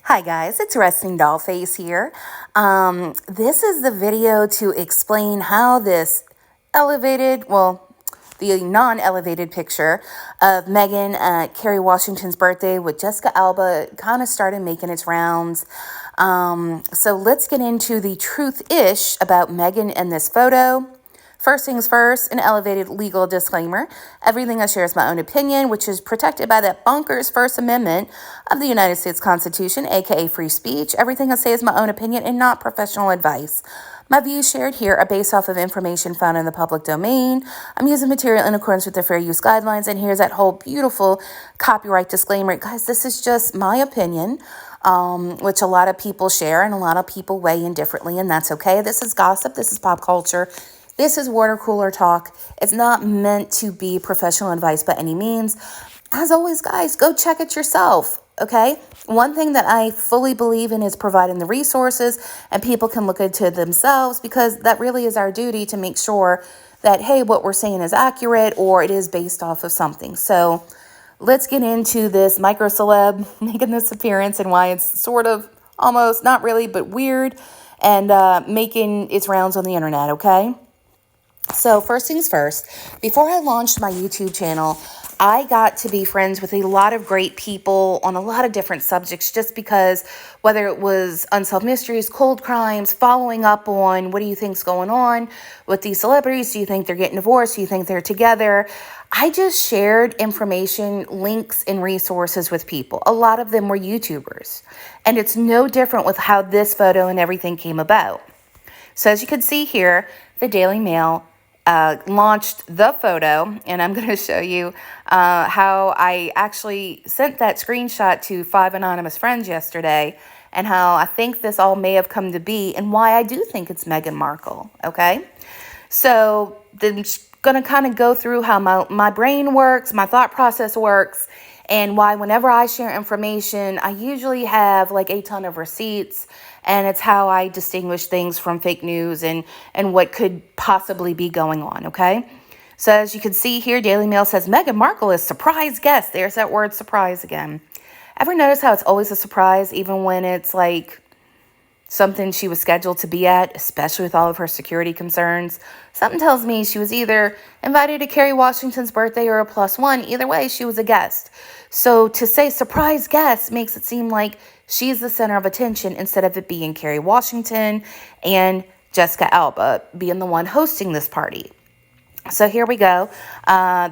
Hi guys, it's Resting Dollface here. This is the video to explain how this the non-elevated picture of Meghan at Kerry Washington's birthday with Jessica Alba kind of started making its rounds. So let's get into the truth-ish about Meghan and this photo. First things first, an elevated legal disclaimer. Everything I share is my own opinion, which is protected by that bonkers First Amendment of the United States Constitution, aka free speech. Everything I say is my own opinion and not professional advice. My views shared here are based off of information found in the public domain. I'm using material in accordance with the fair use guidelines, and here's that whole beautiful copyright disclaimer. Guys, this is just my opinion, which a lot of people share and a lot of people weigh in differently, and that's okay. This is gossip. This is pop culture. This is water cooler talk. It's not meant to be professional advice by any means. As always, guys, go check it yourself, okay? One thing that I fully believe in is providing the resources and people can look into themselves, because that really is our duty to make sure that, hey, what we're saying is accurate or it is based off of something. So let's get into this micro celeb making this appearance and why it's sort of almost, not really, but weird, and making its rounds on the internet, okay? So first things first, before I launched my YouTube channel, I got to be friends with a lot of great people on a lot of different subjects, just because whether it was unsolved mysteries, cold crimes, following up on what do you think's going on with these celebrities? Do you think they're getting divorced? Do you think they're together? I just shared information, links, and resources with people. A lot of them were YouTubers. And it's no different with how this photo and everything came about. So as you can see here, the Daily Mail launched the photo, and I'm going to show you how I actually sent that screenshot to 5 anonymous friends yesterday, and how I think this all may have come to be, and why I do think it's Meghan Markle, okay? So I'm just going to kind of go through how my brain works, my thought process works, and why whenever I share information, I usually have like a ton of receipts, and it's how I distinguish things from fake news and what could possibly be going on, okay? So as you can see here, Daily Mail says, Meghan Markle is surprise guest. There's that word surprise again. Ever notice how it's always a surprise, even when it's like something she was scheduled to be at, especially with all of her security concerns? Something tells me she was either invited to Kerry Washington's birthday or a +1. Either way, she was a guest. So to say surprise guest makes it seem like she's the center of attention instead of it being Kerry Washington and Jessica Alba being the one hosting this party. So here we go.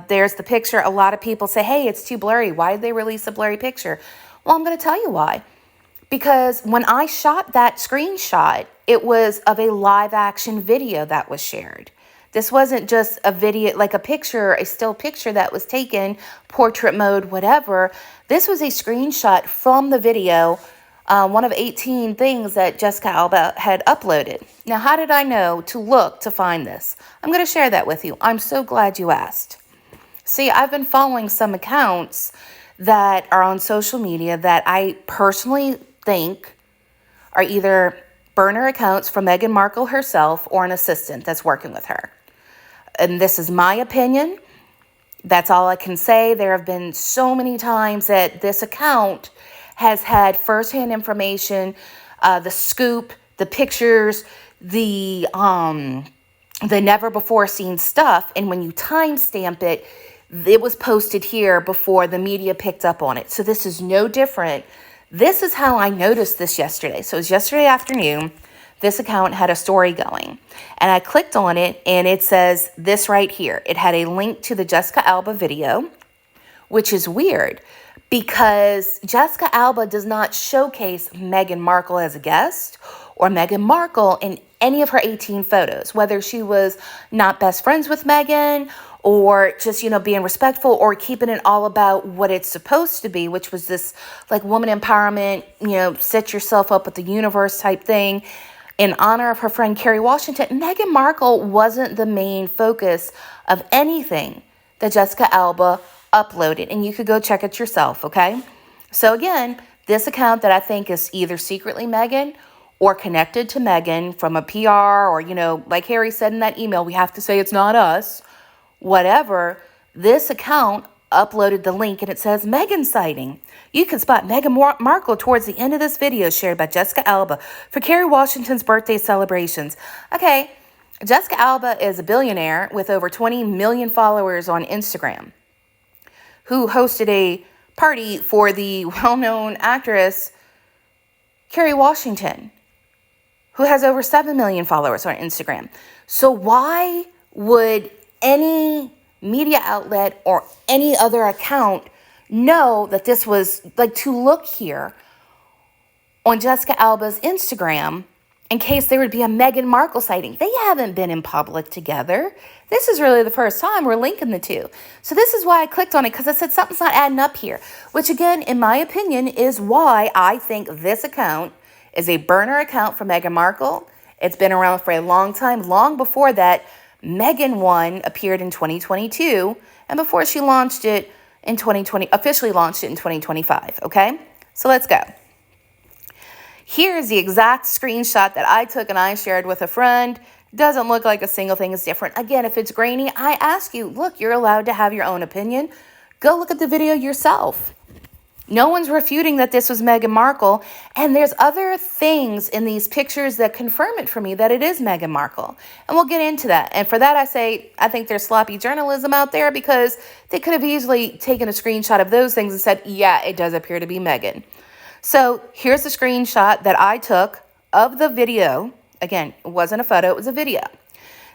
There's the picture. A lot of people say, hey, it's too blurry. Why did they release a blurry picture? Well, I'm going to tell you why. Because when I shot that screenshot, it was of a live action video that was shared. This wasn't just a video, like a picture, a still picture that was taken, portrait mode, whatever. This was a screenshot from the video, one of 18 things that Jessica Alba had uploaded. Now, how did I know to look to find this? I'm going to share that with you. I'm so glad you asked. See, I've been following some accounts that are on social media that I personally think are either burner accounts from Meghan Markle herself or an assistant that's working with her. And this is my opinion. That's all I can say. There have been so many times that this account has had firsthand information, the scoop, the pictures, the never before seen stuff. And when you timestamp it, it was posted here before the media picked up on it. So this is no different. This is how I noticed this yesterday. So it was yesterday afternoon. This account had a story going, and I clicked on it, and it says this right here. It had a link to the Jessica Alba video, which is weird because Jessica Alba does not showcase Meghan Markle as a guest or Meghan Markle in any of her 18 photos, whether she was not best friends with Meghan or just, being respectful or keeping it all about what it's supposed to be, which was this like woman empowerment, set yourself up with the universe type thing. In honor of her friend Kerry Washington, Meghan Markle wasn't the main focus of anything that Jessica Alba uploaded. And you could go check it yourself, okay? So again, this account that I think is either secretly Meghan or connected to Meghan from a PR or, like Harry said in that email, we have to say it's not us, whatever. This account uploaded the link and it says Meghan sighting. You can spot Meghan Markle towards the end of this video shared by Jessica Alba for Kerry Washington's birthday celebrations. Okay, Jessica Alba is a billionaire with over 20 million followers on Instagram who hosted a party for the well-known actress Kerry Washington, who has over 7 million followers on Instagram. So why would any media outlet or any other account know that this was, like, to look here on Jessica Alba's Instagram in case there would be a Meghan Markle sighting? They haven't been in public together. This is really the first time we're linking the two. So this is why I clicked on it, because I said something's not adding up here, which again, in my opinion, is why I think this account is a burner account for Meghan Markle. It's been around for a long time, long before that Meghan one appeared in 2022 and before she launched it in 2020, officially launched it in 2025, okay? So let's go. Here's the exact screenshot that I took and I shared with a friend. Doesn't look like a single thing is different. Again, if it's grainy, I ask you, look, you're allowed to have your own opinion. Go look at the video yourself. No one's refuting that this was Meghan Markle, and there's other things in these pictures that confirm it for me that it is Meghan Markle, and we'll get into that. And for that, I say I think there's sloppy journalism out there, because they could have easily taken a screenshot of those things and said, yeah, it does appear to be Meghan. So here's the screenshot that I took of the video. Again, it wasn't a photo, it was a video.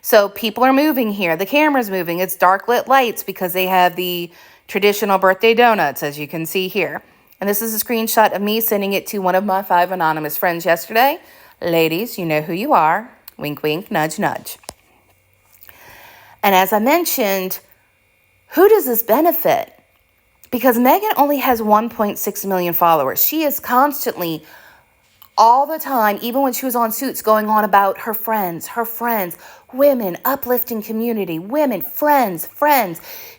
So people are moving here. The camera's moving. It's dark lit lights because they have the traditional birthday donuts, as you can see here. And this is a screenshot of me sending it to one of my 5 anonymous friends yesterday. Ladies, you know who you are. Wink, wink, nudge, nudge. And as I mentioned, who does this benefit? Because Meghan only has 1.6 million followers. She is constantly, all the time, even when she was on Suits, going on about her friends, women, uplifting community, women, friends.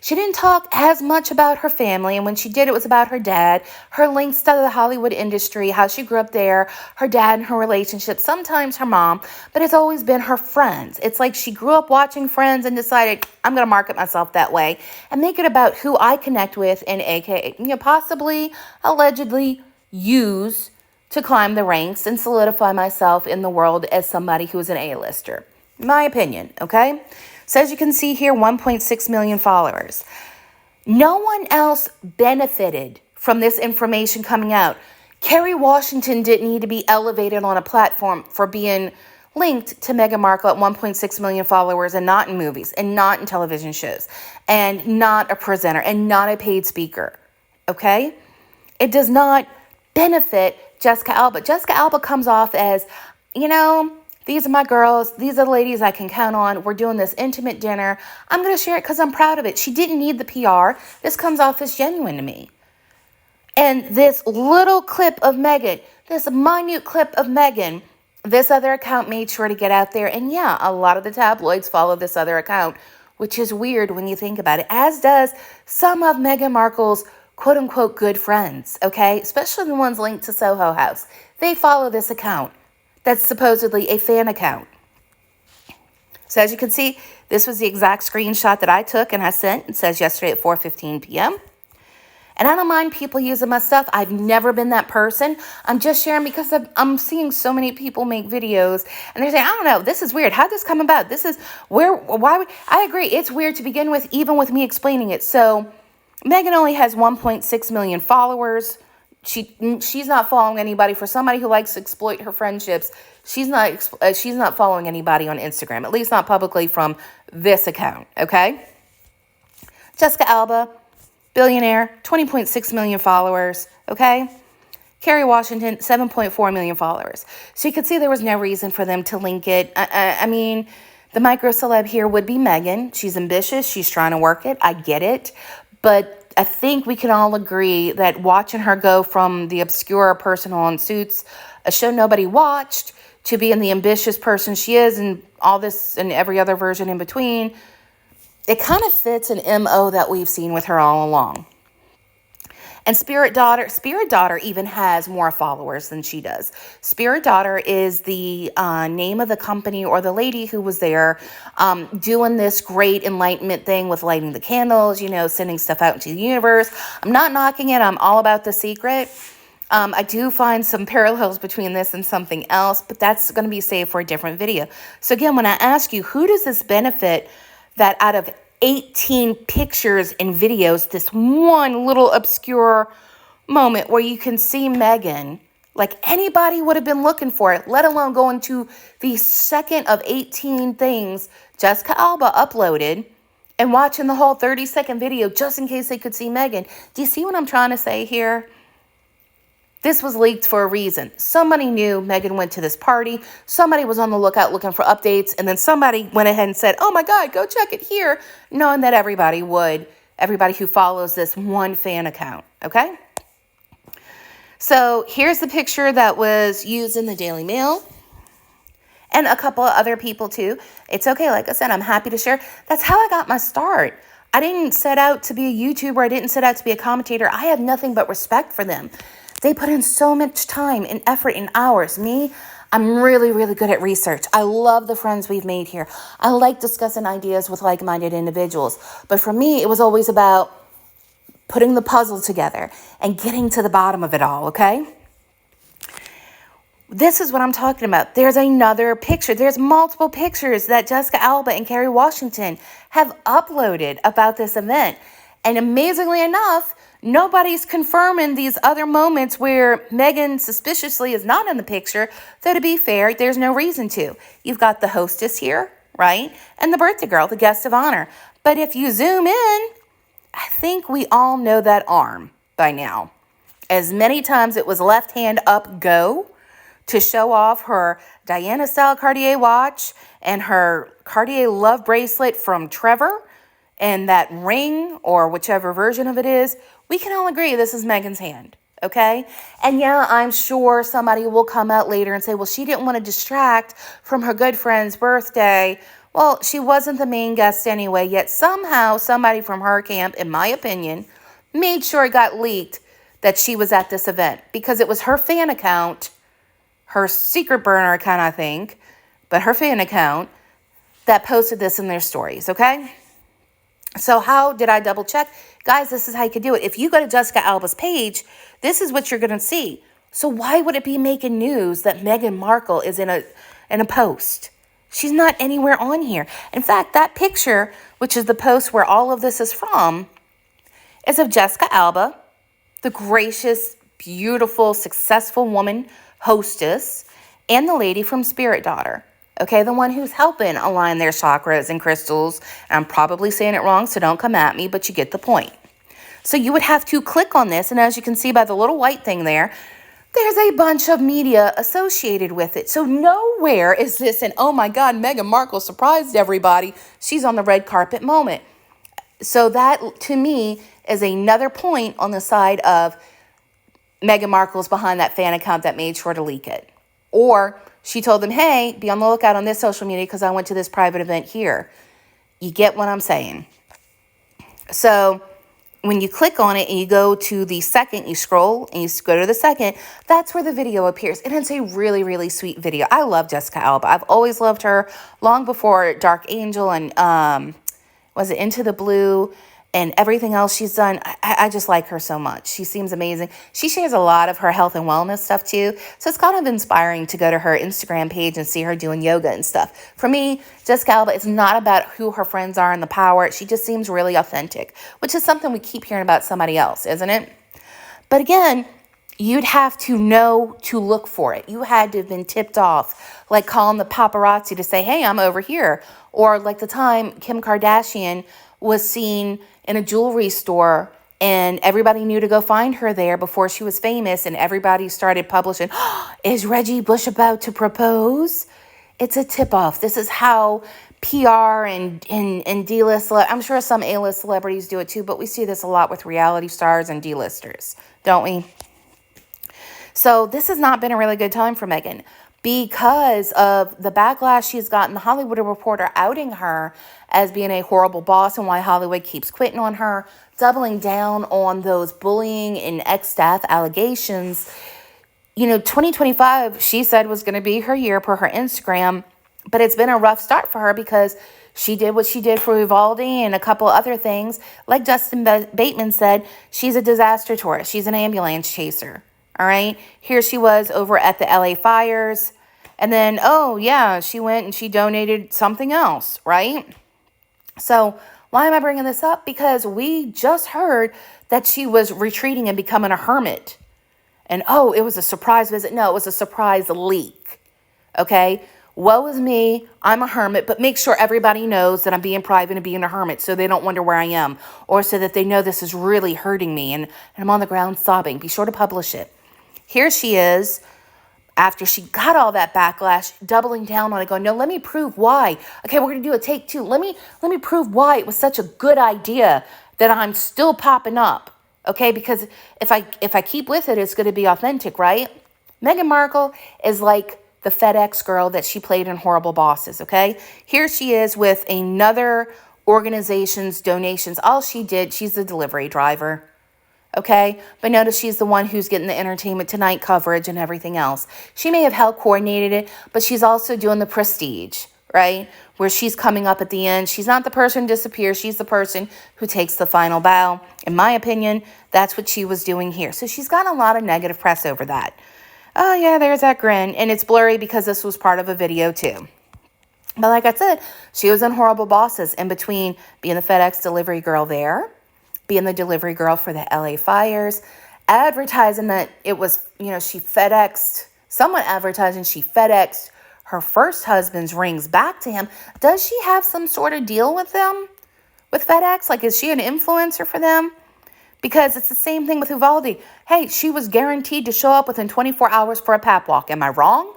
She didn't talk as much about her family, and when she did, it was about her dad, her links to the Hollywood industry, how she grew up there, her dad and her relationship, sometimes her mom, but it's always been her friends. It's like she grew up watching Friends and decided, I'm going to market myself that way and make it about who I connect with and aka, possibly, allegedly use to climb the ranks and solidify myself in the world as somebody who's an A-lister. My opinion, okay? So as you can see here, 1.6 million followers. No one else benefited from this information coming out. Kerry Washington didn't need to be elevated on a platform for being linked to Meghan Markle at 1.6 million followers and not in movies and not in television shows and not a presenter and not a paid speaker, okay? It does not benefit Jessica Alba. Jessica Alba comes off as, these are my girls. These are the ladies I can count on. We're doing this intimate dinner. I'm going to share it because I'm proud of it. She didn't need the PR. This comes off as genuine to me. And this little clip of Meghan, this minute clip of Meghan, this other account made sure to get out there. And yeah, a lot of the tabloids follow this other account, which is weird when you think about it, as does some of Meghan Markle's quote-unquote good friends, okay? Especially the ones linked to Soho House. They follow this account that's supposedly a fan account. So as you can see, this was the exact screenshot that I took and I sent. It says yesterday at 4:15 p.m. And I don't mind people using my stuff. I've never been that person. I'm just sharing because I'm seeing so many people make videos and they're saying, I don't know, this is weird. How'd this come about? This is I agree. It's weird to begin with, even with me explaining it. So Meghan only has 1.6 million followers. She's not following anybody. For somebody who likes to exploit her friendships, she's not following anybody on Instagram, at least not publicly from this account, okay? Jessica Alba, billionaire, 20.6 million followers, okay? Kerry Washington, 7.4 million followers. So you can see there was no reason for them to link it. I mean, the micro celeb here would be Meghan. She's ambitious. She's trying to work it. I get it. But I think we can all agree that watching her go from the obscure person on Suits, a show nobody watched, to being the ambitious person she is and all this and every other version in between, it kind of fits an MO that we've seen with her all along. And Spirit Daughter even has more followers than she does. Spirit Daughter is the name of the company or the lady who was there doing this great enlightenment thing with lighting the candles, sending stuff out into the universe. I'm not knocking it. I'm all about the secret. I do find some parallels between this and something else, but that's going to be saved for a different video. So again, when I ask you, who does this benefit that out of 18 pictures and videos, this one little obscure moment where you can see Meghan, like anybody would have been looking for it, let alone going to the second of 18 things Jessica Alba uploaded and watching the whole 30-second video just in case they could see Meghan. Do you see what I'm trying to say here? This was leaked for a reason. Somebody knew Meghan went to this party. Somebody was on the lookout looking for updates. And then somebody went ahead and said, oh my God, go check it here. Knowing that everybody would. Everybody who follows this one fan account. Okay? So here's the picture that was used in the Daily Mail. And a couple of other people too. It's okay. Like I said, I'm happy to share. That's how I got my start. I didn't set out to be a YouTuber. I didn't set out to be a commentator. I have nothing but respect for them. They put in so much time and effort and hours. Me, I'm really, really good at research. I love the friends we've made here. I like discussing ideas with like-minded individuals. But for me, it was always about putting the puzzle together and getting to the bottom of it all, okay? This is what I'm talking about. There's another picture. There's multiple pictures that Jessica Alba and Kerry Washington have uploaded about this event. And amazingly enough, nobody's confirming these other moments where Meghan suspiciously is not in the picture. Though to be fair, there's no reason to. You've got the hostess here, right? And the birthday girl, the guest of honor. But if you zoom in, I think we all know that arm by now. As many times it was left hand up go to show off her Diana-style Cartier watch and her Cartier love bracelet from Trevor and that ring or whichever version of it is, we can all agree this is Meghan's hand, okay? And yeah, I'm sure somebody will come out later and say, well, she didn't want to distract from her good friend's birthday. Well, she wasn't the main guest anyway, yet somehow somebody from her camp, in my opinion, made sure it got leaked that she was at this event because it was her fan account, her secret burner account, I think, but her fan account that posted this in their stories, okay? So how did I double check? Guys, this is how you can do it. If you go to Jessica Alba's page, this is what you're going to see. So why would it be making news that Meghan Markle is in a post? She's not anywhere on here. In fact, that picture, which is the post where all of this is from, is of Jessica Alba, the gracious, beautiful, successful woman, hostess, and the lady from Spirit Daughter. Okay, the one who's helping align their chakras and crystals. I'm probably saying it wrong, so don't come at me, but you get the point. So you would have to click on this, and as you can see by the little white thing there, there's a bunch of media associated with it. So nowhere is this an, oh my God, Meghan Markle surprised everybody. She's on the red carpet moment. So that, to me, is another point on the side of Meghan Markle's behind that fan account that made sure to leak it. Or she told them, hey, be on the lookout on this social media because I went to this private event here. You get what I'm saying? So when you click on it and you go to the second, you scroll and you go to the second, that's where the video appears. And it's a really, really sweet video. I love Jessica Alba. I've always loved her long before Dark Angel and was it Into the Blue and everything else she's done. I just like her so much. She seems amazing. She shares a lot of her health and wellness stuff too. So it's kind of inspiring to go to her Instagram page and see her doing yoga and stuff. For me, Jessica Alba, it's not about who her friends are and the power. She just seems really authentic, which is something we keep hearing about somebody else, isn't it? But again, you'd have to know to look for it. You had to have been tipped off, like calling the paparazzi to say, hey, I'm over here. Or like the time Kim Kardashian was seen in a jewelry store and everybody knew to go find her there before she was famous and everybody started publishing, is Reggie Bush about to propose? It's a tip-off. This is how PR and D-list, I'm sure some A-list celebrities do it too, but we see this a lot with reality stars and D-listers, don't we? So this has not been a really good time for Meghan because of the backlash she's gotten. The Hollywood Reporter outing her as being a horrible boss and why Hollywood keeps quitting on her, doubling down on those bullying and ex-staff allegations. 2025, she said, was going to be her year per her Instagram, but it's been a rough start for her because she did what she did for Uvalde and a couple other things. Like Justin Bateman said, she's a disaster tourist. She's an ambulance chaser. All right. Here she was over at the LA fires. And then, oh, yeah, she went and she donated something else. Right. So why am I bringing this up? Because we just heard that she was retreating and becoming a hermit. And, oh, it was a surprise visit. No, it was a surprise leak. Okay. Woe is me, I'm a hermit, but make sure everybody knows that I'm being private and being a hermit so they don't wonder where I am, or so that they know this is really hurting me and I'm on the ground sobbing. Be sure to publish it. Here she is, after she got all that backlash, doubling down on it, going, no, let me prove why. Okay, we're going to do a take two. Let me prove why it was such a good idea that I'm still popping up. Okay, because if I keep with it, it's going to be authentic, right? Meghan Markle is like the FedEx girl that she played in Horrible Bosses, okay? Here she is with another organization's donations. All she did, she's the delivery driver, okay? But notice she's the one who's getting the Entertainment Tonight coverage and everything else. She may have helped coordinated it, but she's also doing the prestige, right? Where she's coming up at the end. She's not the person who disappears. She's the person who takes the final bow. In my opinion, that's what she was doing here. So she's got a lot of negative press over that. Oh, yeah, there's that grin. And it's blurry because this was part of a video, too. But like I said, she was in Horrible Bosses in between being the FedEx delivery girl there, being the delivery girl for the LA fires, advertising that it was, she FedExed, someone advertising she FedExed her first husband's rings back to him. Does she have some sort of deal with them, with FedEx? Like, is she an influencer for them? Because it's the same thing with Uvalde. Hey, she was guaranteed to show up within 24 hours for a pap walk. Am I wrong?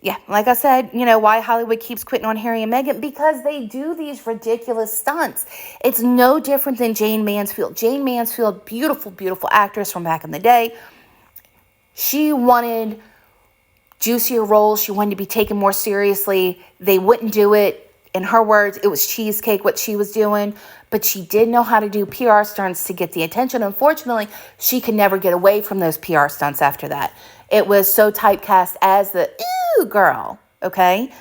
Yeah, like I said, why Hollywood keeps quitting on Harry and Meghan? Because they do these ridiculous stunts. It's no different than Jane Mansfield. Jane Mansfield, beautiful, beautiful actress from back in the day. She wanted juicier roles. She wanted to be taken more seriously. They wouldn't do it. In her words, it was cheesecake what she was doing, but she did know how to do PR stunts to get the attention. Unfortunately, she could never get away from those PR stunts after that. It was so typecast as the ew girl, okay?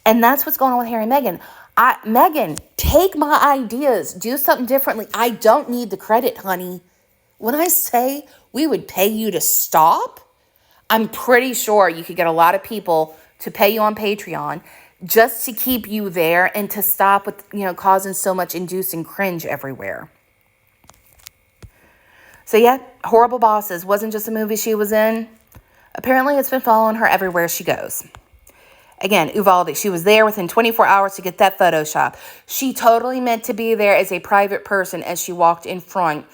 And that's what's going on with Harry and Meghan. Meghan, take my ideas. Do something differently. I don't need the credit, honey. When I say we would pay you to stop, I'm pretty sure you could get a lot of people to pay you on Patreon just to keep you there and to stop with, causing so much inducing cringe everywhere. So yeah, Horrible Bosses wasn't just a movie she was in. Apparently it's been following her everywhere she goes. Again, Uvalde, she was there within 24 hours to get that Photoshop. She totally meant to be there as a private person as she walked in front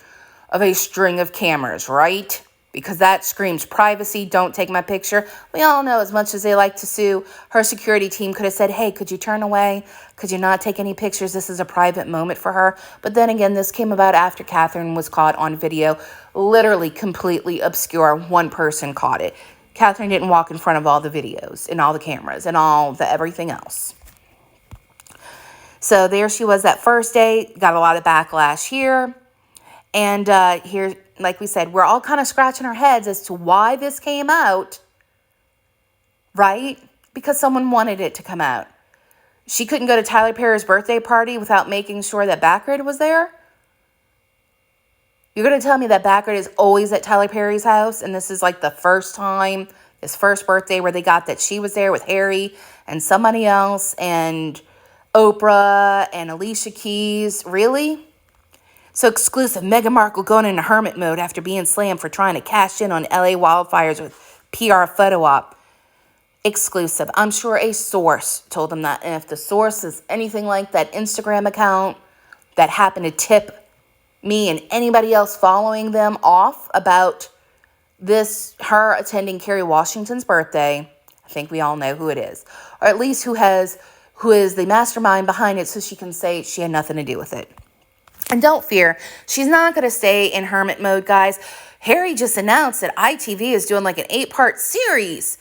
of a string of cameras, right? Because that screams privacy. Don't take my picture. We all know, as much as they like to sue, her security team could have said, hey, could you turn away? Could you not take any pictures? This is a private moment for her. But then again, this came about after Catherine was caught on video, literally completely obscure. One person caught it. Catherine didn't walk in front of all the videos and all the cameras and all the everything else. So there she was that first day. Got a lot of backlash here. And here, like we said, we're all kind of scratching our heads as to why this came out, right? Because someone wanted it to come out. She couldn't go to Tyler Perry's birthday party without making sure that Backgrid was there? You're going to tell me that Backgrid is always at Tyler Perry's house, and this is like the first time, his first birthday, where they got that she was there with Harry and somebody else and Oprah and Alicia Keys? Really? So exclusive, Meghan Markle going into hermit mode after being slammed for trying to cash in on LA wildfires with PR photo op. Exclusive. I'm sure a source told them that. And if the source is anything like that Instagram account that happened to tip me and anybody else following them off about this, her attending Kerry Washington's birthday, I think we all know who it is. Or at least who is the mastermind behind it, so she can say she had nothing to do with it. And don't fear, she's not going to stay in hermit mode, guys. Harry just announced that ITV is doing like an 8-part series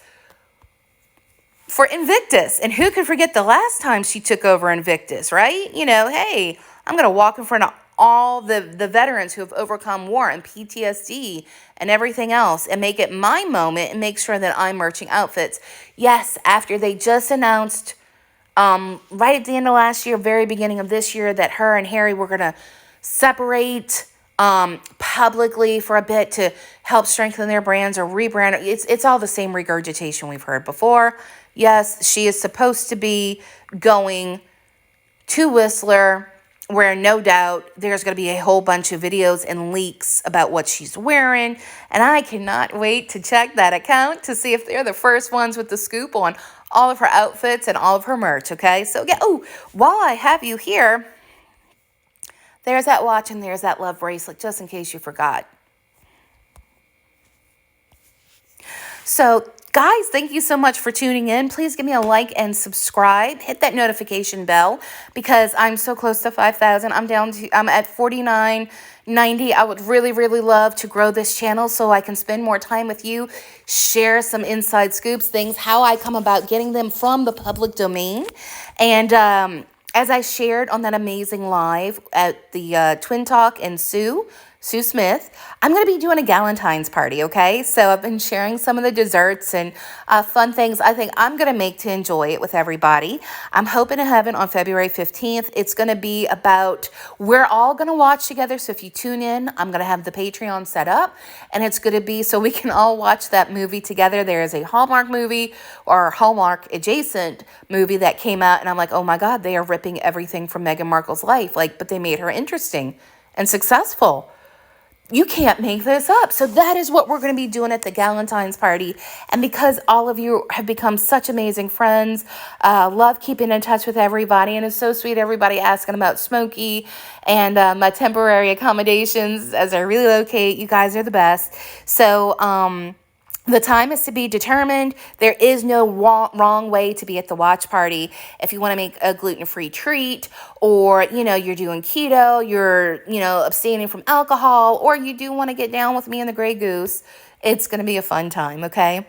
for Invictus. And who could forget the last time she took over Invictus, right? You know, hey, I'm going to walk in front of all the veterans who have overcome war and PTSD and everything else and make it my moment and make sure that I'm merching outfits. Yes, after they just announced right at the end of last year, very beginning of this year, that her and Harry were going to separate publicly for a bit to help strengthen their brands or rebrand. It's all the same regurgitation we've heard before. Yes, she is supposed to be going to Whistler, where no doubt there's going to be a whole bunch of videos and leaks about what she's wearing. And I cannot wait to check that account to see if they're the first ones with the scoop on all of her outfits and all of her merch, okay? So, yeah, oh, while I have you here, there's that watch and there's that love bracelet, just in case you forgot. So, guys, thank you so much for tuning in. Please give me a like and subscribe. Hit that notification bell because I'm so close to 5,000. I'm at 49.90. I would really, really love to grow this channel so I can spend more time with you, share some inside scoops, things, how I come about getting them from the public domain. And as I shared on that amazing live at the Twin Talk and Sue Smith, I'm going to be doing a Galentine's party, okay? So I've been sharing some of the desserts and fun things I think I'm going to make to enjoy it with everybody. I'm hoping to have it on February 15th. It's going to be about, we're all going to watch together. So if you tune in, I'm going to have the Patreon set up, and it's going to be so we can all watch that movie together. There is a Hallmark movie or Hallmark adjacent movie that came out, and I'm like, oh my God, they are ripping everything from Meghan Markle's life. But they made her interesting and successful. You can't make this up. So that is what we're going to be doing at the Galentine's party. And because all of you have become such amazing friends, love keeping in touch with everybody. And it's so sweet, everybody asking about Smokey and my temporary accommodations as I relocate. You guys are the best. So, the time is to be determined. There is no wrong way to be at the watch party. If you want to make a gluten-free treat, or, you're doing keto, you're, abstaining from alcohol, or you do want to get down with me and the Grey Goose, it's going to be a fun time, okay?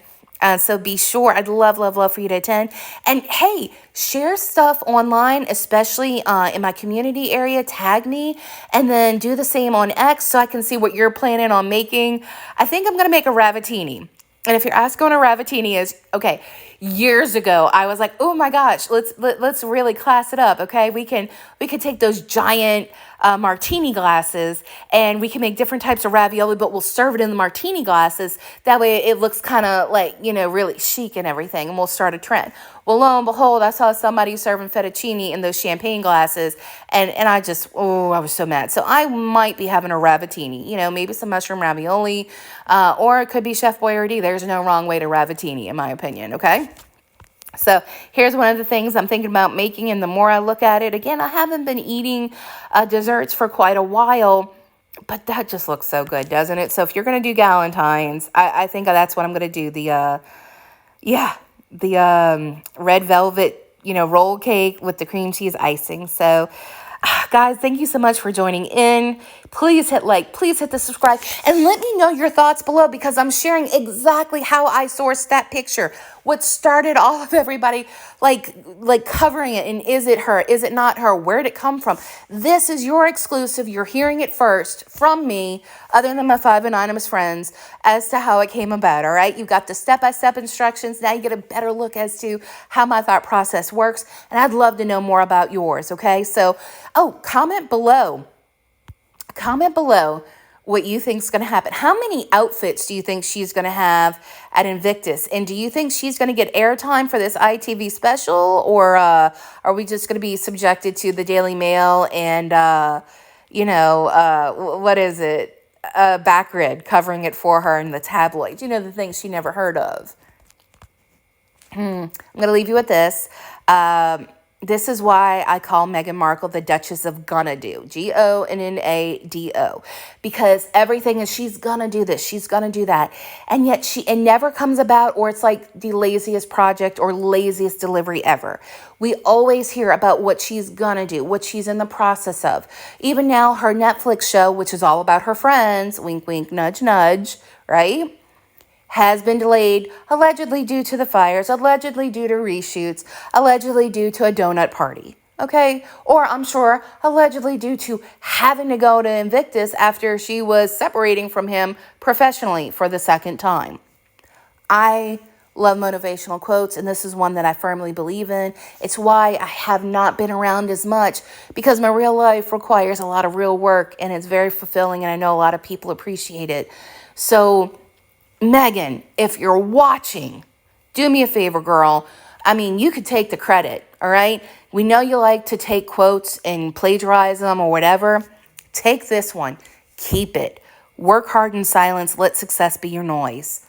So be sure. I'd love, love, love for you to attend. And hey, share stuff online, especially in my community area. Tag me, and then do the same on X so I can see what you're planning on making. I think I'm going to make a ravatini. And if you're asking what a ravatini is, okay, years ago, I was like, oh my gosh, let's really class it up, okay? We can take those giant martini glasses, and we can make different types of ravioli, but we'll serve it in the martini glasses. That way it looks kind of like, really chic and everything, and we'll start a trend. Well, lo and behold, I saw somebody serving fettuccine in those champagne glasses, and I was so mad. So I might be having a ravatini, maybe some mushroom ravioli, or it could be Chef Boyardee. There's no wrong way to ravatini, in my opinion, okay? So here's one of the things I'm thinking about making, and the more I look at it, again, I haven't been eating desserts for quite a while, but that just looks so good, doesn't it? So if you're going to do Galentine's, I think that's what I'm going to do. The red velvet, roll cake with the cream cheese icing. So guys, thank you so much for joining in. Please hit like, please hit the subscribe, and let me know your thoughts below, because I'm sharing exactly how I sourced that picture. What started all of everybody like covering it, and is it her? Is it not her? Where did it come from? This is your exclusive. You're hearing it first from me, other than my 5 anonymous friends, as to how it came about, all right? You've got the step-by-step instructions. Now you get a better look as to how my thought process works, and I'd love to know more about yours, okay? So, comment below. Comment below what you think is going to happen. How many outfits do you think she's going to have at Invictus? And do you think she's going to get airtime for this ITV special? Or are we just going to be subjected to the Daily Mail and, what is it? Backgrid covering it for her in the tabloids. The things she never heard of. I'm going to leave you with this. This is why I call Meghan Markle the Duchess of Gonna Do, Gonado, because everything is she's gonna do this, she's gonna do that, and yet it never comes about, or it's like the laziest project or laziest delivery ever. We always hear about what she's gonna do, what she's in the process of. Even now, her Netflix show, which is all about her friends, wink, wink, nudge, nudge, right? Has been delayed, allegedly due to the fires, allegedly due to reshoots, allegedly due to a donut party, okay? Or I'm sure allegedly due to having to go to Invictus after she was separating from him professionally for the second time. I love motivational quotes, and this is one that I firmly believe in. It's why I have not been around as much, because my real life requires a lot of real work, and it's very fulfilling, and I know a lot of people appreciate it. So Meghan, if you're watching, do me a favor, girl. I mean, you could take the credit, all right? We know you like to take quotes and plagiarize them or whatever. Take this one. Keep it. Work hard in silence. Let success be your noise.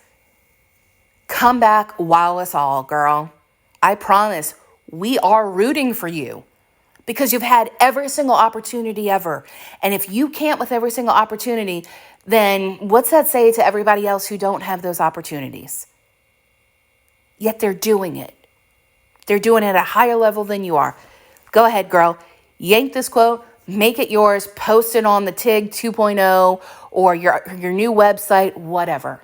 Come back, wow us all, girl. I promise we are rooting for you, because you've had every single opportunity ever. And if you can't with every single opportunity, then what's that say to everybody else who don't have those opportunities? Yet they're doing it. They're doing it at a higher level than you are. Go ahead, girl. Yank this quote, make it yours, post it on the TIG 2.0 or your new website, whatever.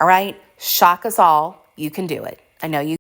All right? Shock us all. You can do it. I know you